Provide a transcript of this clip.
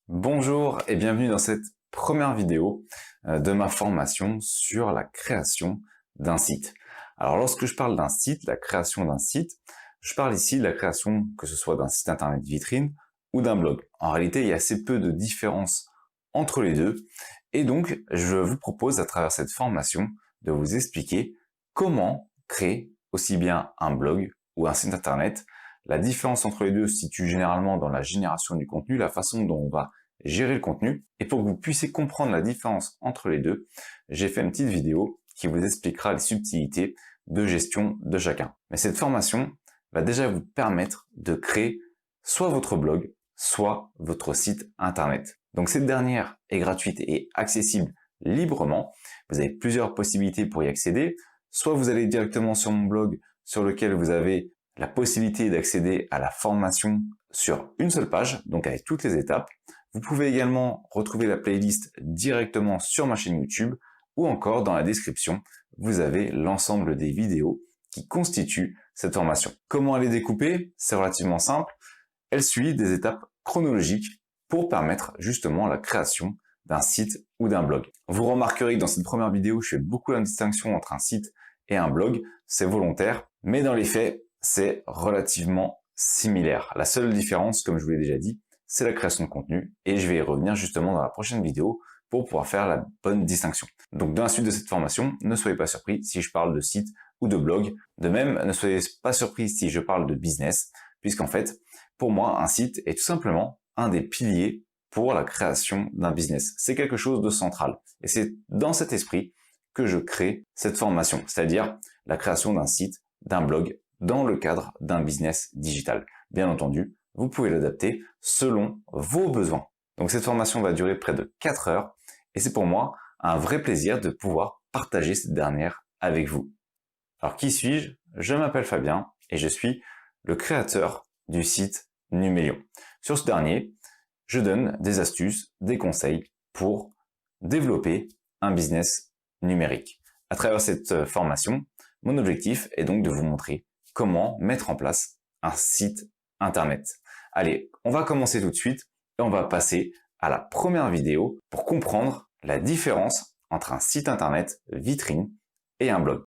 Bonjour et bienvenue dans cette première vidéo de ma formation sur la création d'un site. Alors lorsque je parle d'un site, la création d'un site, je parle ici de la création que ce soit d'un site internet vitrine ou d'un blog. En réalité, il y a assez peu de différence entre les deux et donc je vous propose à travers cette formation de vous expliquer comment créer aussi bien un blog ou un site internet. La différence entre les deux se situe généralement dans la génération du contenu, la façon dont on va gérer le contenu. Et pour que vous puissiez comprendre la différence entre les deux, j'ai fait une petite vidéo qui vous expliquera les subtilités de gestion de chacun. Mais cette formation va déjà vous permettre de créer soit votre blog, soit votre site internet. Donc cette dernière est gratuite et accessible librement. Vous avez plusieurs possibilités pour y accéder. Soit vous allez directement sur mon blog sur lequel vous avez la possibilité d'accéder à la formation sur une seule page, donc avec toutes les étapes. Vous pouvez également retrouver la playlist directement sur ma chaîne YouTube ou encore dans la description, vous avez l'ensemble des vidéos qui constituent cette formation. Comment elle est découpée? C'est relativement simple. Elle suit des étapes chronologiques pour permettre justement la création d'un site ou d'un blog. Vous remarquerez que dans cette première vidéo, je fais beaucoup la distinction entre un site et un blog. C'est volontaire, mais dans les faits, c'est relativement similaire. La seule différence, comme je vous l'ai déjà dit, c'est la création de contenu et je vais y revenir justement dans la prochaine vidéo pour pouvoir faire la bonne distinction. Donc dans la suite de cette formation, ne soyez pas surpris si je parle de site ou de blog. De même, ne soyez pas surpris si je parle de business, puisqu'en fait, pour moi, un site est tout simplement un des piliers pour la création d'un business. C'est quelque chose de central. Et c'est dans cet esprit que je crée cette formation, c'est-à-dire la création d'un site, d'un blog, dans le cadre d'un business digital. Bien entendu, vous pouvez l'adapter selon vos besoins. Donc cette formation va durer près de 4 heures et c'est pour moi un vrai plaisir de pouvoir partager cette dernière avec vous. Alors qui suis-je? Je m'appelle Fabien et je suis le créateur du site Numélion. Sur ce dernier, je donne des astuces, des conseils pour développer un business numérique. À travers cette formation, mon objectif est donc de vous montrer comment mettre en place un site internet. Allez, on va commencer tout de suite et on va passer à la première vidéo pour comprendre la différence entre un site internet vitrine et un blog.